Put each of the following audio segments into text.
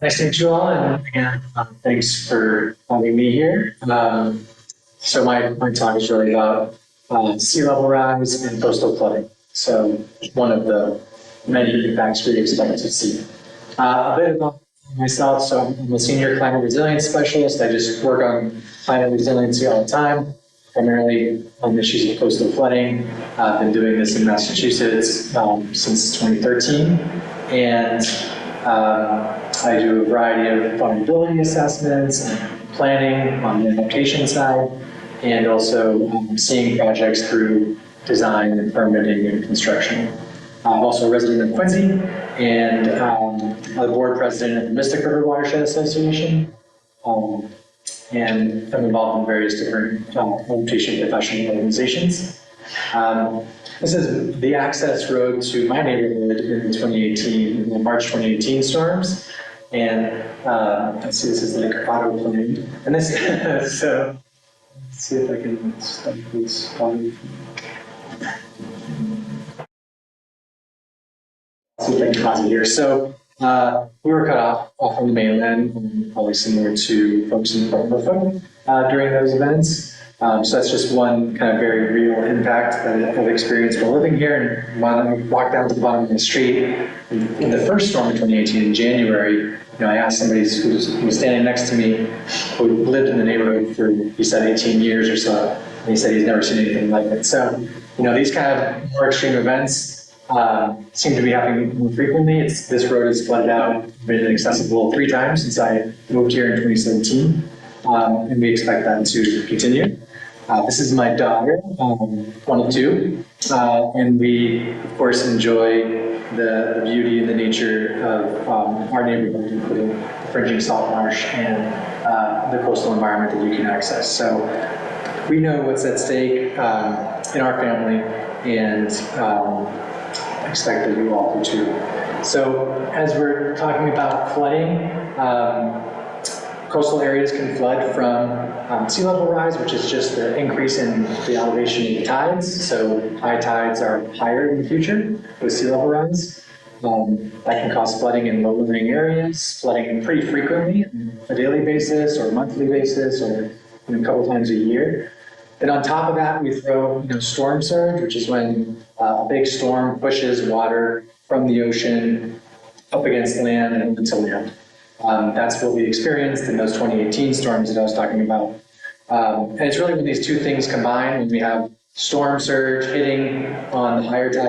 Nice to meet you all, and again, thanks for having me here. So my talk is really about sea level rise and coastal flooding. So one of the many impacts we expect to see. A bit about myself. So I'm a senior climate resilience specialist. I just work on climate resiliency all the time, primarily on issues of coastal flooding. I've been doing this in Massachusetts since 2013, and I do a variety of vulnerability assessments and planning on the adaptation side, and also seeing projects through design and permitting and construction. I'm also a resident of Quincy, and I'm the board president of the Mystic River Watershed Association, and I'm involved in various different adaptation professional organizations. This is the access road to my neighborhood in 2018, in the March 2018 storms. And let's see, this is like auto plane. And this, so let's see if I can stop this. See if I can pause it here. So we were cut off from the mainland, probably similar to folks in Puerto Rico during those events. So that's just one kind of very real impact that I've experienced while living here. And when I walked down to the bottom of the street in the first storm in 2018 in January, I asked somebody who was standing next to me, who lived in the neighborhood for, he said, 18 years or so, and he said he's never seen anything like it. So, these kind of more extreme events seem to be happening more frequently. This road has flooded out, been inaccessible 3 times since I moved here in 2017, and we expect that to continue. This is my daughter, one of 2, and we, of course, enjoy the beauty and the nature of our neighborhood, including the fringing salt marsh and the coastal environment that you can access. So we know what's at stake in our family, and expect that you all do too. So as we're talking about flooding, coastal areas can flood from sea level rise, which is just the increase in the elevation of the tides. So high tides are higher in the future with sea level rise. That can cause flooding in low-lying areas, flooding pretty frequently on a daily basis or monthly basis or a couple times a year. And on top of that, we throw storm surge, which is when a big storm pushes water from the ocean up against land and into land. That's what we experienced in those 2018 storms that I was talking about. And it's really when these two things combine, when we have storm surge hitting on the higher side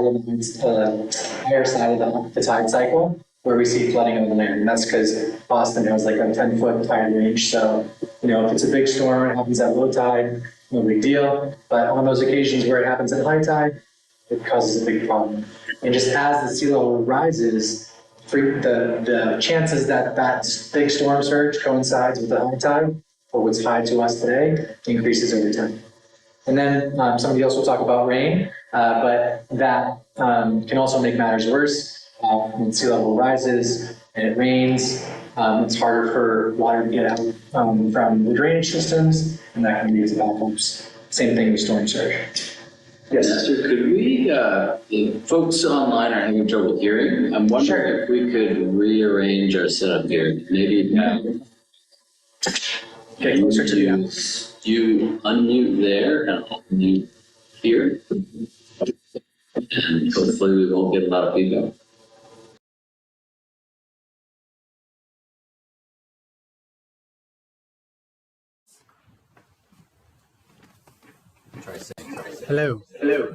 of the tide cycle, where we see flooding on the land. And that's because Boston has like a 10-foot tide range. So, if it's a big storm, it happens at low tide, no big deal. But on those occasions where it happens at high tide, it causes a big problem. And just as the sea level rises, the chances that big storm surge coincides with the high tide, or what's high to us today, increases over time. And then somebody else will talk about rain, but that can also make matters worse. When sea level rises and it rains, it's harder for water to get out from the drainage systems, and that can lead to backups. Same thing with storm surge. Yes. Nasser, could we, the folks online are having trouble hearing. I'm wondering if we could rearrange our setup here. Maybe get closer to you. You unmute there and I'll unmute here. And hopefully we won't get a lot of feedback. Try saying. Hello. Hello.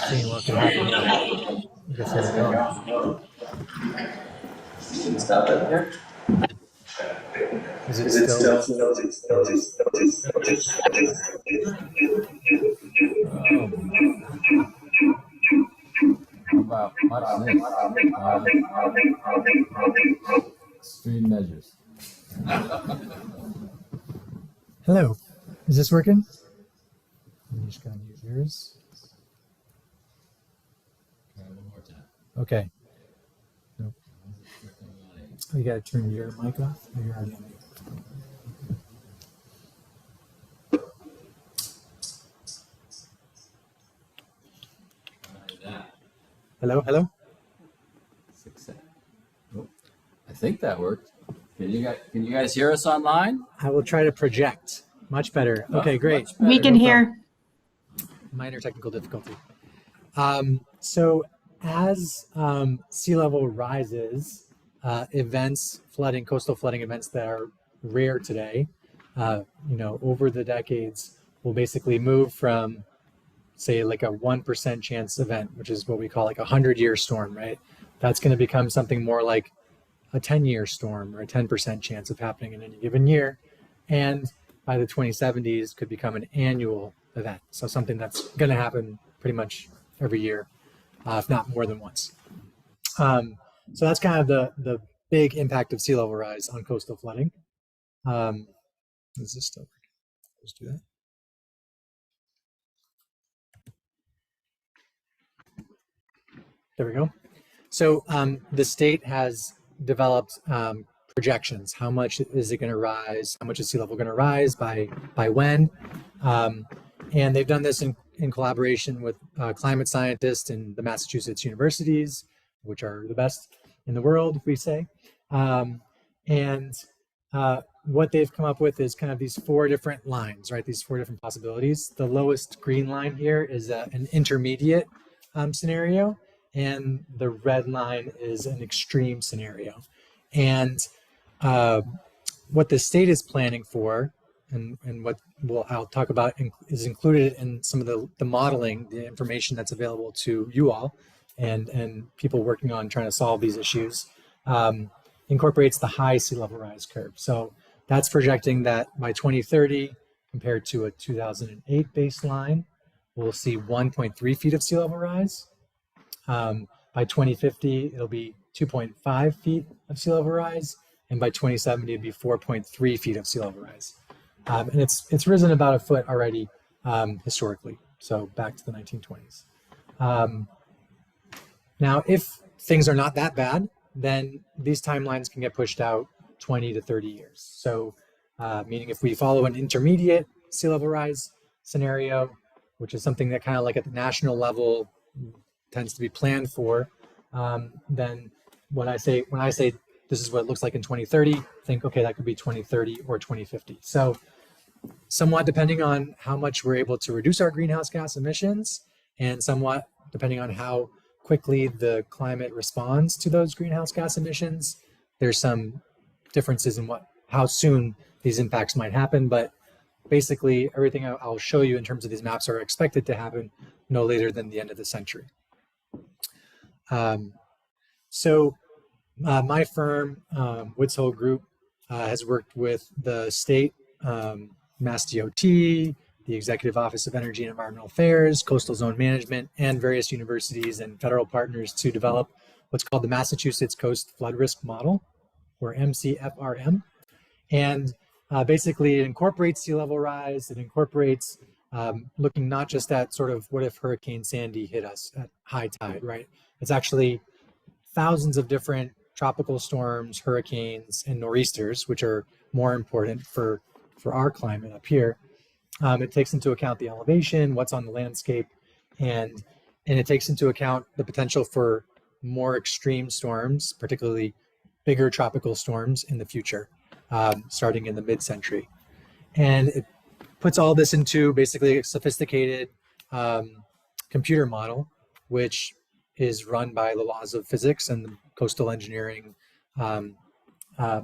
Seeing what can happen. You can set it going. Stop it here. Is it still? About watch this. Extreme measures. Hello. Is this working? I'm just going to use yours. Try one more time. Okay. Nope. Oh, you got to turn your mic off. Or you're already on mute. Hello. Success. Oh, I think that worked. Can you guys hear us online? I will try to project. Much better. Okay, great. Much better. We can No hear. Minor technical difficulty. So as sea level rises, events, flooding, coastal flooding events that are rare today, over the decades, will basically move from, say, like a 1% chance event, which is what we call like a 100-year storm, right? That's going to become something more like a 10-year storm or a 10% chance of happening in any given year. And by the 2070s could become an annual event. So something that's going to happen pretty much every year, if not more than once. So that's kind of the big impact of sea level rise on coastal flooding. Is this still working? Let's do that. There we go. So the state has developed projections. How much is it going to rise? How much is sea level going to rise by when? And they've done this in collaboration with climate scientists in the Massachusetts universities, which are the best in the world, we say. And what they've come up with is kind of these four different lines, right? These four different possibilities. The lowest green line here is an intermediate scenario, and the red line is an extreme scenario. And what the state is planning for, and what I'll talk about is included in some of the modeling, the information that's available to you all and people working on trying to solve these issues, incorporates the high sea level rise curve. So that's projecting that by 2030, compared to a 2008 baseline, we'll see 1.3 feet of sea level rise. By 2050, it'll be 2.5 feet of sea level rise, and by 2070, it'd be 4.3 feet of sea level rise. And it's risen about a foot already historically, so back to the 1920s. Now, if things are not that bad, then these timelines can get pushed out 20 to 30 years. So, meaning if we follow an intermediate sea level rise scenario, which is something that kind of like at the national level tends to be planned for, then when I say this is what it looks like in 2030, think, okay, that could be 2030 or 2050. So somewhat depending on how much we're able to reduce our greenhouse gas emissions, and somewhat depending on how quickly the climate responds to those greenhouse gas emissions, there's some differences in how soon these impacts might happen. But basically everything I'll show you in terms of these maps are expected to happen no later than the end of the century. My firm, Woods Hole Group, has worked with the state, Mass DOT, the Executive Office of Energy and Environmental Affairs, Coastal Zone Management, and various universities and federal partners to develop what's called the Massachusetts Coast Flood Risk Model, or MCFRM. And basically it incorporates sea level rise. It incorporates looking not just at sort of what if Hurricane Sandy hit us at high tide, right? It's actually thousands of different tropical storms, hurricanes, and nor'easters, which are more important for our climate up here. It takes into account the elevation, what's on the landscape, and it takes into account the potential for more extreme storms, particularly bigger tropical storms in the future, starting in the mid-century. And it puts all this into basically a sophisticated computer model, which is run by the laws of physics and the coastal engineering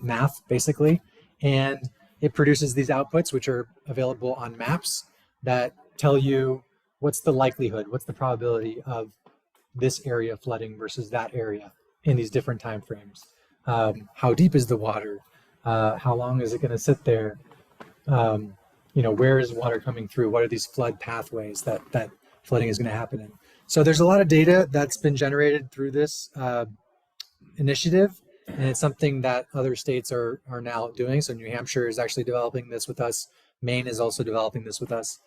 math, basically. And it produces these outputs, which are available on maps that tell you what's the likelihood, what's the probability of this area flooding versus that area in these different time frames. How deep is the water? How long is it going to sit there? Where is water coming through? What are these flood pathways that flooding is going to happen in? So there's a lot of data that's been generated through this initiative, and it's something that other states are now doing. So New Hampshire is actually developing this with us. Maine is also developing this with us.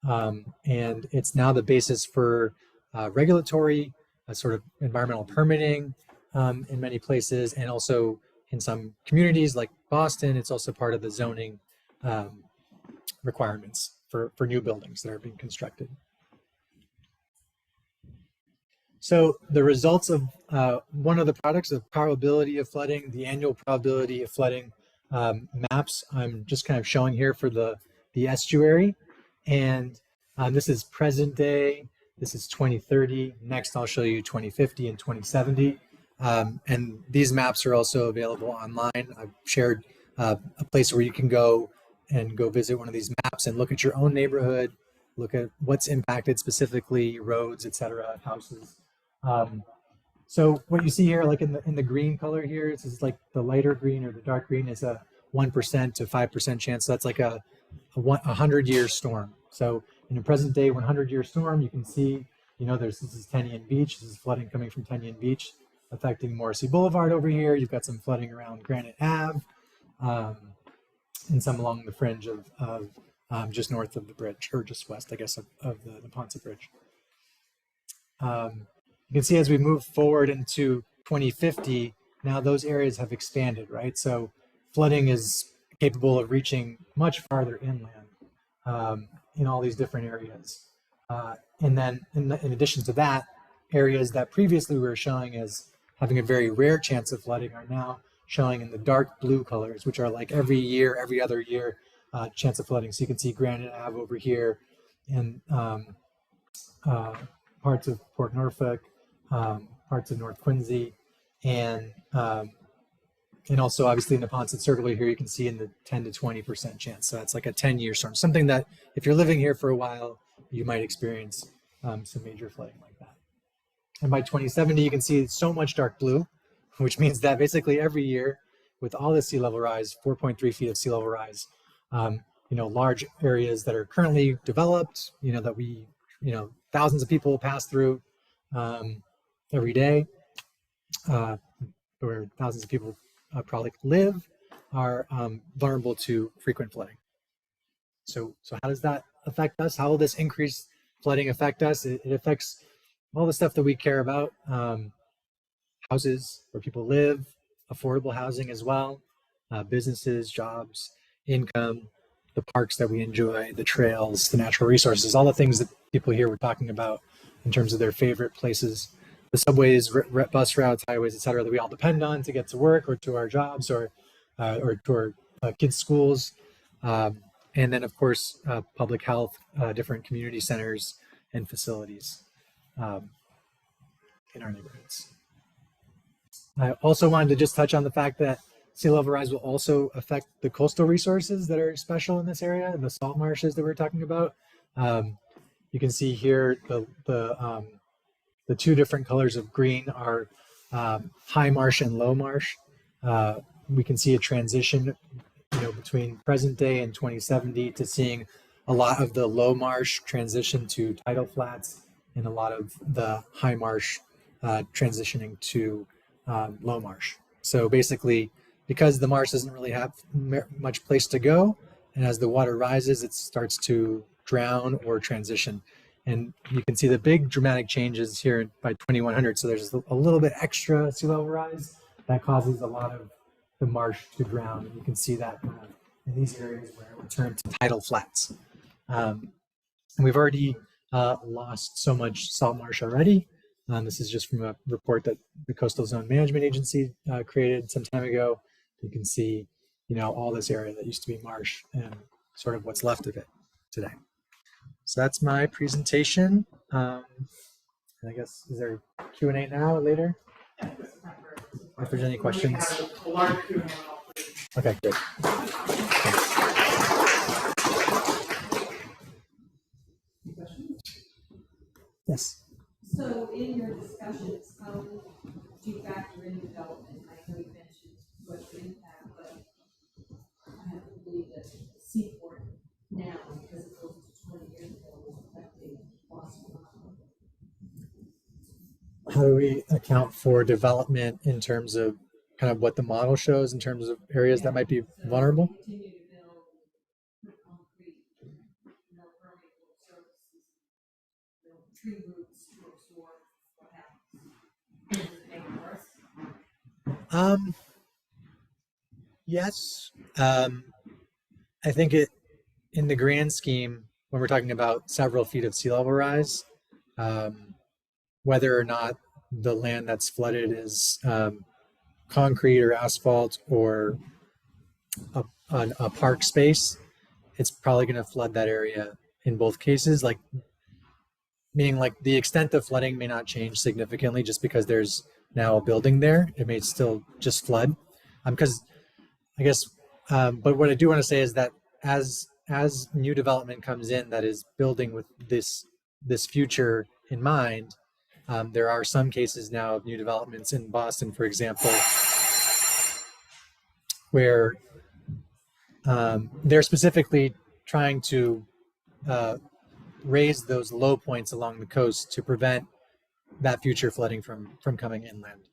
And it's now the basis for regulatory, sort of environmental permitting in many places, and also in some communities like Boston, it's also part of the zoning requirements for new buildings that are being constructed. So the results of one of the products of probability of flooding, the annual probability of flooding maps, I'm just kind of showing here for the estuary. And this is present day, this is 2030. Next, I'll show you 2050 and 2070. And these maps are also available online. I've shared a place where you can go and go visit one of these maps and look at your own neighborhood, look at what's impacted specifically, roads, etc., houses. So what you see here, like in the green color here, this is like the lighter green or the dark green is a 1% to 5% chance. So that's like a 100-year storm. So in a present day 100-year storm, you can see, this is Tennian Beach. This is flooding coming from Tennian Beach, affecting Morrissey Boulevard over here. You've got some flooding around Granite Ave, and some along the fringe of just north of the bridge, or just west, I guess, of the Neponset Bridge. You can see as we move forward into 2050, now those areas have expanded, right? So flooding is capable of reaching much farther inland in all these different areas. And then in addition to that, areas that previously we were showing as having a very rare chance of flooding are now showing in the dark blue colors, which are like every year, every other year chance of flooding. So you can see Granite Ave over here and parts of Port Norfolk, parts of North Quincy, and also obviously in the Neponset Circle here, you can see in the 10 to 20% chance. So that's like a 10-year storm, something that if you're living here for a while, you might experience some major flooding like that. And by 2070, you can see so much dark blue, which means that basically every year with all the sea level rise, 4.3 feet of sea level rise, large areas that are currently developed, that we, thousands of people pass through every day, where thousands of people probably live, are vulnerable to frequent flooding. So how does that affect us? How will this increased flooding affect us? It affects all the stuff that we care about, houses where people live, affordable housing as well, businesses, jobs, income, the parks that we enjoy, the trails, the natural resources, all the things that people here were talking about in terms of their favorite places, the subways, bus routes, highways, et cetera, that we all depend on to get to work or to our jobs or to our kids' schools. And then, of course, public health, different community centers and facilities in our neighborhoods. I also wanted to just touch on the fact that sea level rise will also affect the coastal resources that are special in this area, and the salt marshes that we're talking about. You can see here the two different colors of green are high marsh and low marsh. We can see a transition, between present day and 2070 to seeing a lot of the low marsh transition to tidal flats and a lot of the high marsh transitioning to low marsh. So basically, because the marsh doesn't really have much place to go, and as the water rises, it starts to drown or transition. And you can see the big dramatic changes here by 2100. So there's a little bit extra sea level rise that causes a lot of the marsh to drown. And you can see that in these areas where it would turn to tidal flats. And we've already lost so much salt marsh already. This is just from a report that the Coastal Zone Management Agency created some time ago. You can see, all this area that used to be marsh and sort of what's left of it today. So that's my presentation. I guess, is there Q&A now or later? If there's any questions. Okay, good. Yes. So in your discussions, how do you factor in development? I know you mentioned what the impact, but I have to believe that Seaport now, because it goes to 20 years ago, is affecting Boston. How do we account for development in terms of kind of what the model shows in terms of areas that might be vulnerable? Continue to build, put concrete, permeable surfaces, tree roots to absorb what happens. Does it make it worse? Yes. I think in the grand scheme, when we're talking about several feet of sea level rise, whether or not the land that's flooded is concrete or asphalt or a park space, it's probably going to flood that area in both cases. Like, meaning like the extent of flooding may not change significantly just because there's now a building there. It may still just flood. Because I guess, but what I do want to say is that as new development comes in that is building with this future in mind, there are some cases now of new developments in Boston, for example, where they're specifically trying to raise those low points along the coast to prevent that future flooding from coming inland,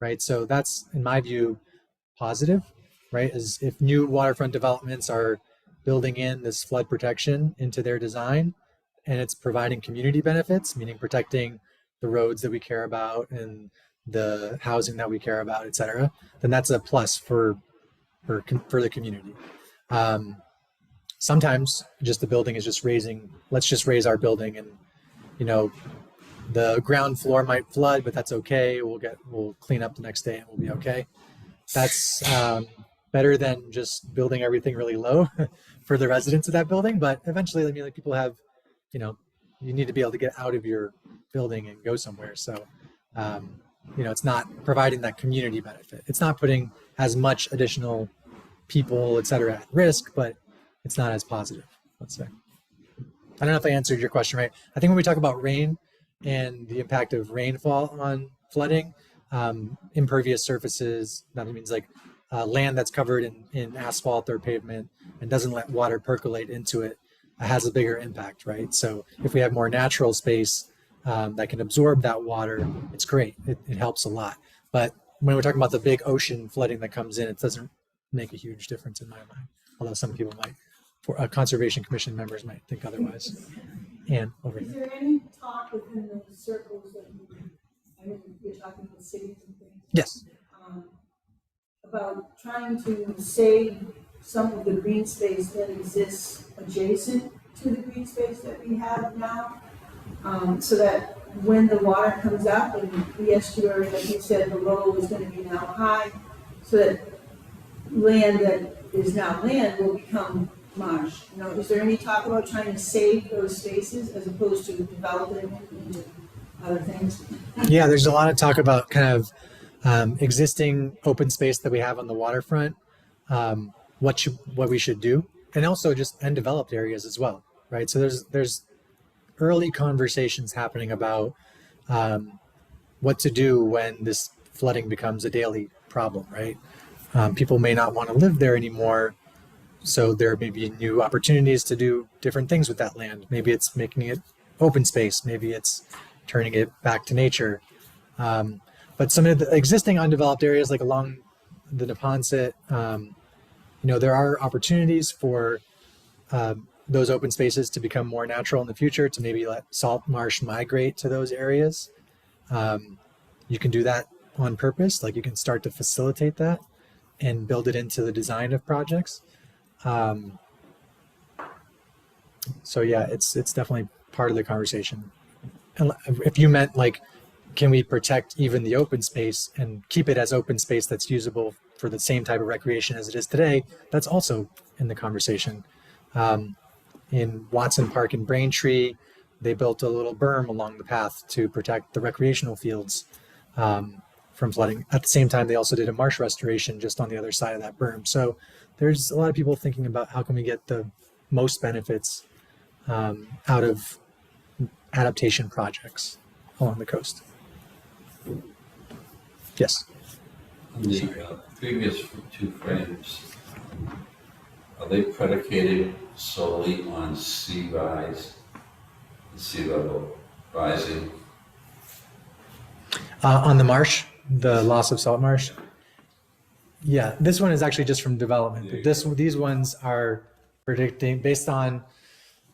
right? So that's, in my view, positive, right? As if new waterfront developments are building in this flood protection into their design, and it's providing community benefits, meaning protecting the roads that we care about and the housing that we care about, et cetera, then that's a plus for the community. Sometimes just the building is just raising, let's just raise our building, and the ground floor might flood, but that's okay. We'll clean up the next day and we'll be okay. That's better than just building everything really low for the residents of that building. But eventually, I mean, like, people have, you need to be able to get out of your building and go somewhere. So, it's not providing that community benefit. It's not putting as much additional people, et cetera, at risk, but it's not as positive, let's say. I don't know if I answered your question right. I think when we talk about rain and the impact of rainfall on flooding, impervious surfaces, that means like land that's covered in asphalt or pavement and doesn't let water percolate into it, has a bigger impact, right? So if we have more natural space that can absorb that water, it's great. It helps a lot. But when we're talking about the big ocean flooding that comes in, it doesn't make a huge difference in my mind, although some people might. Conservation Commission members might think otherwise. And over Is here. there any talk within those circles that you're talking about cities and things? Yes. About trying to save some of the green space that exists adjacent to the green space that we have now, so that when the water comes up and the estuary, like you said, the low is going to be now high, so that land that is now land will become marsh. Is there any talk about trying to save those spaces as opposed to developing into other things? Yeah, there's a lot of talk about kind of existing open space that we have on the waterfront, what we should do, and also just undeveloped areas as well, right? So there's early conversations happening about what to do when this flooding becomes a daily problem, right? People may not want to live there anymore. So there may be new opportunities to do different things with that land. Maybe it's making it open space. Maybe it's turning it back to nature. But some of the existing undeveloped areas, like along the Neponset, there are opportunities for those open spaces to become more natural in the future, to maybe let salt marsh migrate to those areas. You can do that on purpose. Like, you can start to facilitate that and build it into the design of projects. So yeah, it's definitely part of the conversation. And if you meant like, can we protect even the open space and keep it as open space that's usable for the same type of recreation as it is today, that's also in the conversation. In Watson Park in Braintree, they built a little berm along the path to protect the recreational fields from flooding. At the same time, they also did a marsh restoration just on the other side of that berm. So there's a lot of people thinking about how can we get the most benefits out of adaptation projects along the coast. Yes. The previous two frames, are they predicated solely on sea rise, sea level rising? On the marsh, the loss of salt marsh. Yeah, this one is actually just from development. But these ones are predicting based on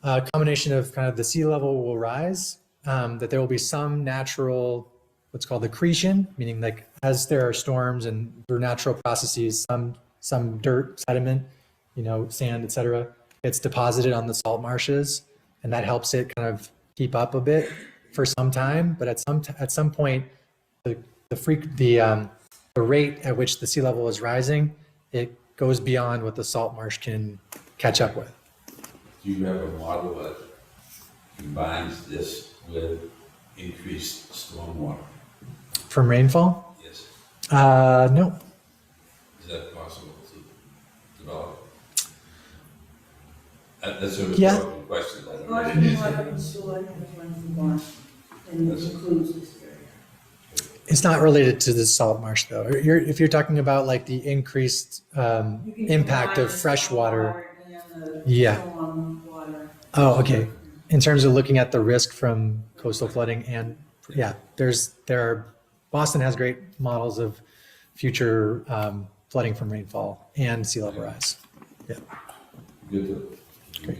a combination of kind of the sea level will rise, that there will be some natural, what's called accretion, meaning like as there are storms and through natural processes, some dirt, sediment, sand, etc., gets deposited on the salt marshes, and that helps it kind of keep up a bit for some time, but at some point, the rate at which the sea level is rising, it goes beyond what the salt marsh can catch up with. Do you have a model that combines this with increased stormwater? From rainfall? Yes. No. Is that possible to develop? That's a Yeah. rhetorical question. I don't Marsh really- and water is stored in the Runs Marsh, and it includes this area. It's not related to the salt marsh though. If you're talking about like the increased You can impact combine of the fresh water. stormwater and the Yeah. storm water. Oh, okay. In terms of looking at the risk from coastal flooding and Boston has great models of future flooding from rainfall and sea level rise. Yeah. Good to look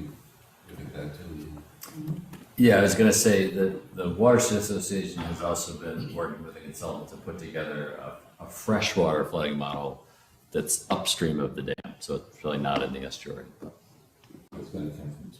at that too. Yeah, I was going to say that the Watershed Association has also been working with a consultant to put together a freshwater flooding model that's upstream of the dam. So it's really not in the estuary. It's going to come from two.